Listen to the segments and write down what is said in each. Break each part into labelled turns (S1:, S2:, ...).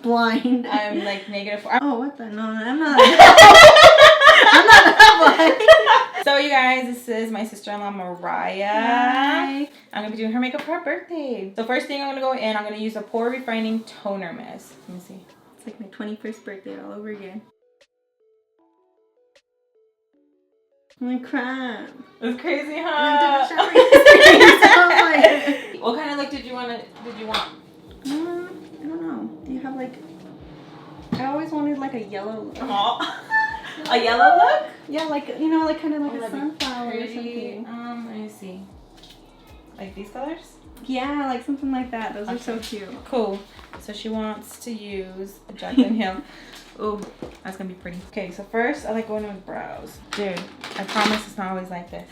S1: blind.
S2: I'm like -4.
S1: Oh, what the? No, I'm not. I'm not that blind.
S2: So you guys, this is my sister-in-law Mariah.
S1: Hi.
S2: I'm gonna be doing her makeup for her birthday. So first thing I'm gonna go in, I'm gonna use a pore refining toner mist. Let me see.
S1: It's like my 21st birthday all over again. I'm gonna cry.
S2: It's crazy, huh?
S1: I
S2: What kind of look did you want?
S1: I don't know. Do you have like? I always wanted like a yellow look.
S2: A yellow look?
S1: Yeah, like you know, like kind of like a
S2: that'd be
S1: sunflower or
S2: pretty.
S1: something.
S2: Let me see. Like these colors?
S1: Yeah, like something like that. Those are so cute.
S2: Cool. So she wants to use a Jaclyn Hill. Oh, that's gonna be pretty. Okay, so first I like going in with brows. Dude, I promise it's not always like this.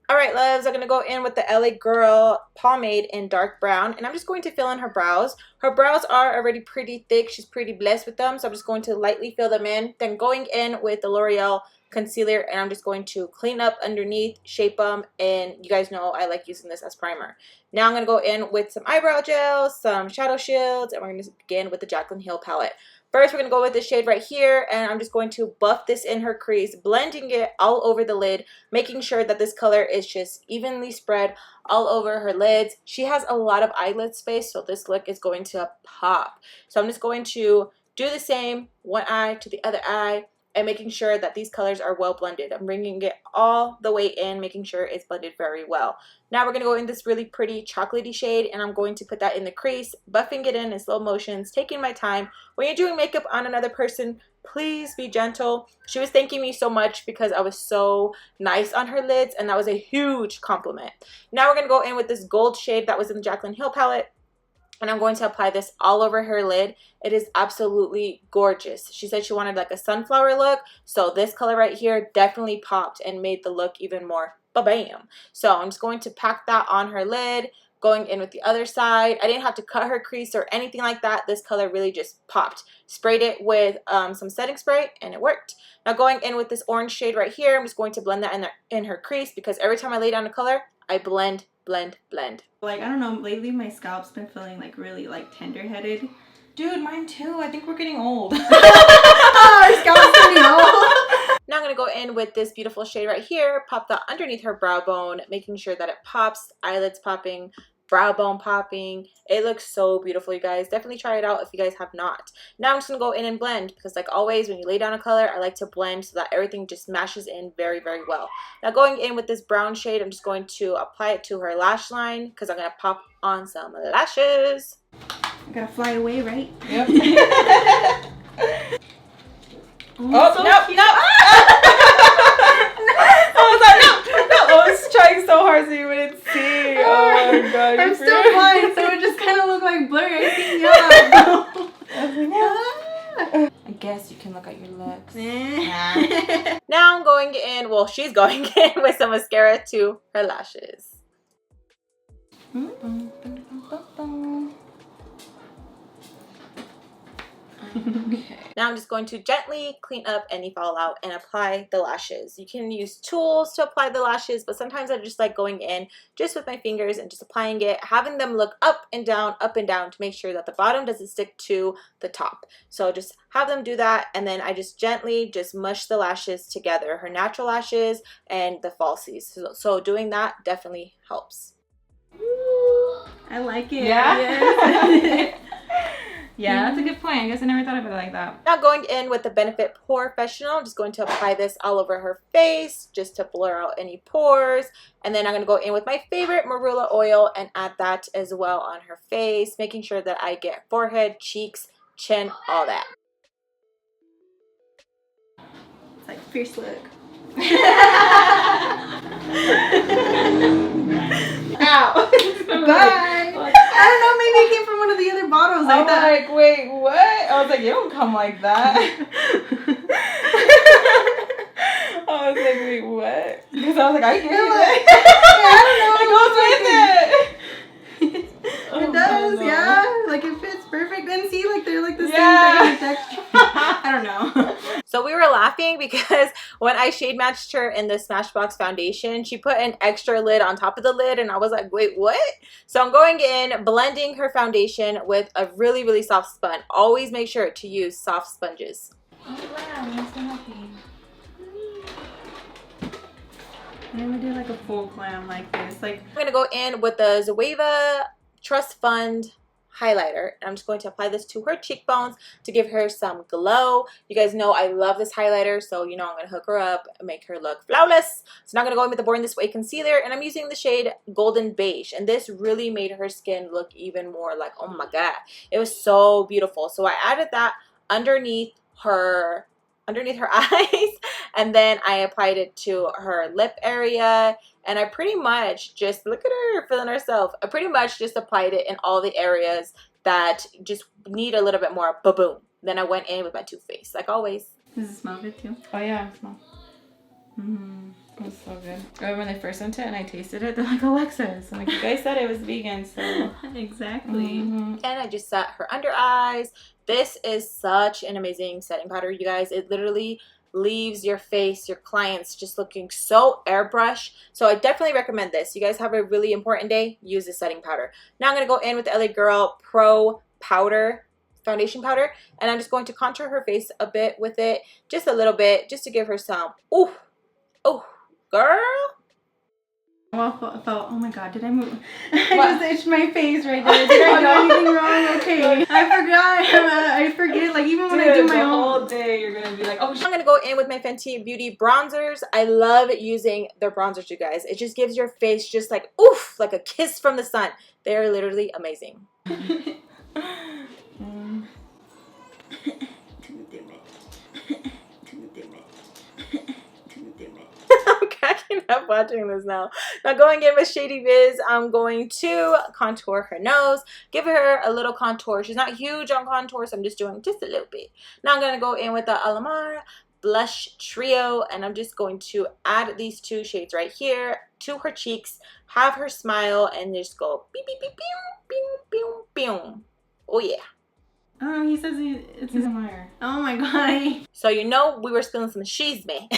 S2: Alright, loves, I'm going to go in with the LA Girl pomade in dark brown. And I'm just going to fill in her brows. Her brows are already pretty thick. She's pretty blessed with them. So I'm just going to lightly fill them in. Then going in with the L'Oreal concealer. And I'm just going to clean up underneath, shape them. And you guys know I like using this as primer. Now I'm going to go in with some eyebrow gel, some shadow shields. And we're going to begin with the Jaclyn Hill palette. First, we're going to go with this shade right here, and I'm just going to buff this in her crease, blending it all over the lid, making sure that this color is just evenly spread all over her lids. She has a lot of eyelid space, so this look is going to pop. So I'm just going to do the same, one eye to the other eye, and making sure that these colors are well blended. I'm bringing it all the way in, making sure it's blended very well. Now we're going to go in this really pretty chocolatey shade, and I'm going to put that in the crease, buffing it in slow motions, taking my time. When you're doing makeup on another person, please be gentle. She was thanking me so much because I was so nice on her lids, and that was a huge compliment. Now we're going to go in with this gold shade that was in the Jaclyn Hill palette. And I'm going to apply this all over her lid. It is absolutely gorgeous. She said she wanted like a sunflower look. So this color right here definitely popped and made the look even more ba-bam. So I'm just going to pack that on her lid. Going in with the other side. I didn't have to cut her crease or anything like that. This color really just popped. Sprayed it with some setting spray and it worked. Now going in with this orange shade right here. I'm just going to blend that in her crease because every time I lay down a color, I blend. Like,
S1: I don't know, lately my scalp's been feeling like really like tender-headed.
S2: Dude, mine too. I think we're getting old.
S1: Our scalp's getting old.
S2: Now I'm going to go in with this beautiful shade right here. Pop that underneath her brow bone, making sure that it pops, eyelids popping, brow bone popping. It looks so beautiful, you guys. Definitely try it out if you guys have not. Now I'm just going to go in and blend because like always when you lay down a color, I like to blend so that everything just mashes in very, very well. Now going in with this brown shade, I'm just going to apply it to her lash line because I'm going to pop on some lashes.
S1: I gotta fly away, right?
S2: Yep.
S1: Oh, so
S2: no. I was trying so hard so you wouldn't see. Oh my god.
S1: I'm still blind, so it just kind of looked like blurry. I think yellow.
S2: I guess you can look at your looks.
S1: Nah.
S2: Now I'm going in, well, she's going in with some mascara to her lashes. Okay. Now I'm just going to gently clean up any fallout and apply the lashes. You can use tools to apply the lashes, but sometimes I just like going in just with my fingers and just applying it, having them look up and down to make sure that the bottom doesn't stick to the top. So just have them do that, and then I just gently just mush the lashes together, her natural lashes and the falsies. So doing that definitely helps.
S1: I like it.
S2: Yeah?
S1: Yes.
S2: Yeah, that's a good point. I guess I never thought of it like that. Now going in with the Benefit Pore Professional, I'm just going to apply this all over her face just to blur out any pores. And then I'm going to go in with my favorite marula oil and add that as well on her face, making sure that I get forehead, cheeks, chin, all that.
S1: It's like fierce look.
S2: Ow!
S1: Bye! I don't know, maybe it came from one of the other bottles.
S2: I'm like, wait, what? I was like, you don't come like that. I was like, wait, what? Because I was like, I get it.
S1: I don't know.
S2: It goes with it.
S1: It does, yeah. Like it fits perfect. And see, like they're like the same thing texture. I don't know.
S2: So we were laughing because when I shade matched her in the Smashbox foundation, she put an extra lid on top of the lid, and I was like, wait, what? So I'm going in, blending her foundation with a really, really soft sponge. Always make sure to use soft sponges.
S1: Oh wow, I'm so happy. I never did like a full glam like this. Like
S2: I'm gonna go in with the Zoeva Trust Fund highlighter. I'm just going to apply this to her cheekbones to give her some glow. You guys know I love this highlighter, so you know I'm gonna hook her up and make her look flawless. So now I'm gonna go in with the Born This Way concealer, and I'm using the shade Golden Beige, and this really made her skin look even more like, oh my god, it was so beautiful. So I added that underneath her eyes, and then I applied it to her lip area, and I pretty much just, look at her feeling herself, I pretty much just applied it in all the areas that just need a little bit more ba-boom. Then I went in with my Too Faced, like always.
S1: does it smell good too?
S3: Oh yeah, it smells. It's so good. I remember when they first sent it and I tasted it, they're like, Alexis, I'm like, you guys said it was vegan, so.
S1: Exactly.
S2: And I just set her under eyes. This is such an amazing setting powder, you guys. It literally leaves your face, your clients just looking so airbrush. So I definitely recommend this. You guys have a really important day, use this setting powder. Now I'm going to go in with the LA Girl Pro powder, foundation powder, and I'm just going to contour her face a bit with it, just a little bit, just to give her some, ooh, girl.
S1: Well, I felt, oh my god, did I move? I just itched my face right there. Did I do anything wrong? Okay. I forgot. I forget, like, even when I do my
S3: the
S1: own.
S3: whole day, you're gonna be like, oh,
S2: I'm going to go in with my Fenty Beauty bronzers. I love using their bronzers, you guys. It just gives your face just like, oof, like a kiss from the sun. They're literally amazing. I'm cracking up watching this now. Now going in with Shady Biz, I'm going to contour her nose, give her a little contour. She's not huge on contour, so I'm just doing just a little bit. Now I'm going to go in with the Alamar Blush Trio, and I'm just going to add these two shades right here to her cheeks, have her smile, and just go beep, beep, beep, beep, beep, beep, beep. Oh yeah.
S1: Oh, he says it's his Alamar. Oh my god.
S2: So you know we were spilling some cheese, man.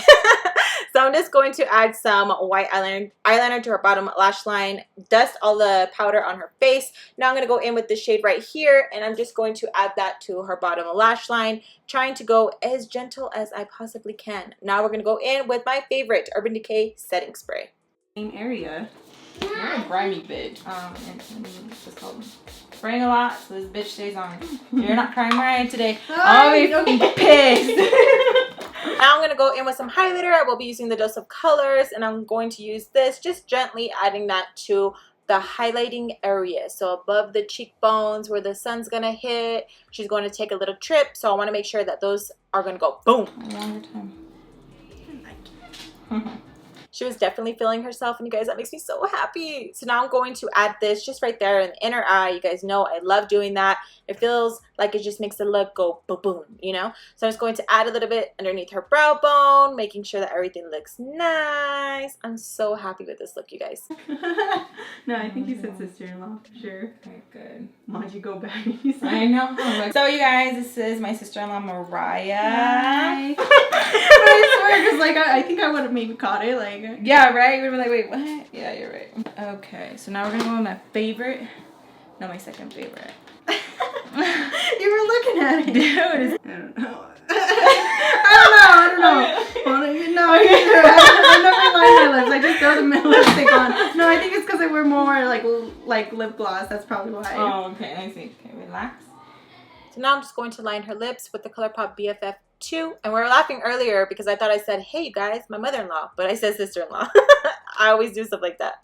S2: So I'm just going to add some white eyeliner to her bottom lash line, dust all the powder on her face. Now I'm going to go in with this shade right here, and I'm just going to add that to her bottom lash line, trying to go as gentle as I possibly can. Now we're going to go in with my favorite Urban Decay setting spray.
S1: Same area.
S3: You're a grimy bitch. What's this called? Spraying a lot, so this bitch stays on. You're not crying right today. I'll be pissed.
S2: Now I'm going to go in with some highlighter. I will be using the Dose of Colors, and I'm going to use this, just gently adding that to the highlighting area. So above the cheekbones where the sun's going to hit, she's going to take a little trip. So I want to make sure that those are going to go boom.
S3: A longer time.
S2: She was definitely feeling herself, and you guys, that makes me so happy. So now I'm going to add this just right there in the inner eye. You guys know I love doing that. It feels like it just makes the look go boom, you know? So I'm just going to add a little bit underneath her brow bone, making sure that everything looks nice. I'm so happy with this look, you guys.
S1: No, I think you said sister-in-law for sure.
S3: Okay, good.
S1: Why'd you go back?
S3: I know. So you guys, this is my sister-in-law Mariah.
S1: Hi. I swear, because like I think I would have maybe caught it. Like,
S3: yeah, right? We'd be like, wait, what? Yeah, you're right. Okay, so now we're gonna go with my favorite. No, my second favorite.
S1: you were looking at it.
S3: Dude,
S1: I don't know. I don't know. No, I never line my lips. I just throw the lipstick on. No, I think it's because I wear more like lip gloss. That's probably why.
S3: oh, okay. Let me see. Okay, relax.
S2: So now I'm just going to line her lips with the ColourPop BFF2. And we were laughing earlier because I thought I said, hey, you guys, my mother-in-law. But I said sister-in-law. I always do stuff like that.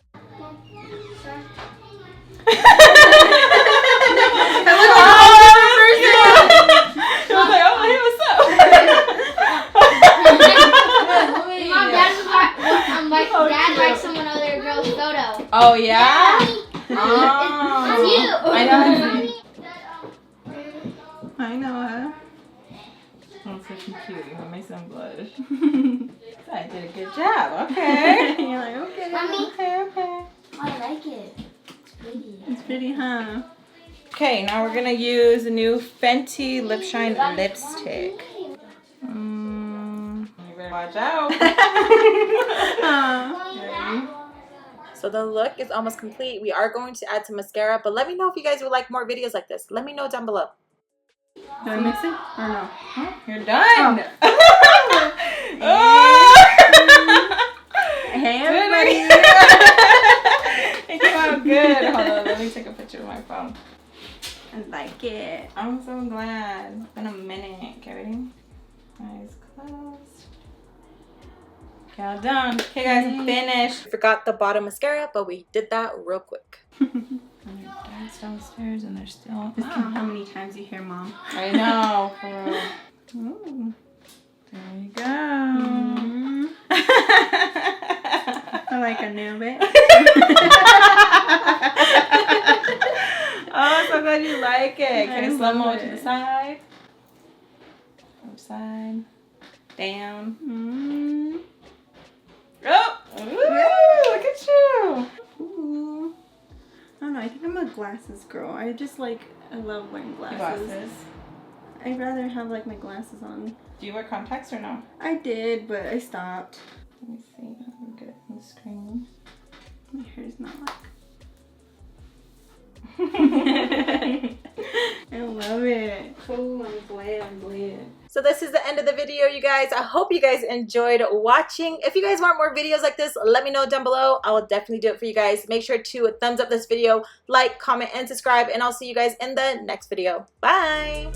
S4: Dad likes someone other girl's photo.
S3: Oh, yeah?
S4: It's you.
S3: I know.
S1: I know, huh?
S3: Oh, such cute. You make some blush. I did a good job. Okay.
S1: You're like, okay.
S4: Mommy.
S3: Okay.
S4: I like it. It's pretty.
S1: It's pretty, huh?
S3: Okay, now we're gonna use the new Fenty Lip Shine lipstick. You better watch out.
S2: So the look is almost complete. We are going to add some mascara, but let me know if you guys would like more videos like this. Let me know down below.
S1: Do I mix it or no?
S3: Huh? You're done.
S1: Hey everybody.
S3: It came out good. Hold on, let me take a picture with my phone.
S1: I like it.
S3: I'm so glad. It's been a minute. Okay, ready? Eyes closed. Okay, all done. Okay, guys, I'm finished.
S2: We forgot the bottom mascara, but we did that real quick.
S3: Dad's downstairs and they're still.
S1: Just count how many times you hear mom.
S3: I know. For real. Ooh. There you go.
S1: I like a new bit.
S3: Oh, I'm so glad you like it. Okay,
S1: I
S3: slow mo
S1: love
S3: to the
S1: it.
S3: side. Upside. Down. Oh! Ooh, look at you!
S1: Ooh. I don't know. I think I'm a glasses girl. I love wearing glasses. I'd rather have like my glasses on.
S3: Do you wear contacts or no?
S1: I did, but I stopped.
S3: Let me see. Let me get it on the screen.
S1: My hair's not like. I love it.
S3: Oh, I'm glad.
S2: So this is the end of the video, you guys. I hope you guys enjoyed watching. If you guys want more videos like this, let me know down below. I will definitely do it for you guys. Make sure to thumbs up this video, like, comment, and subscribe, and I'll see you guys in the next video. Bye!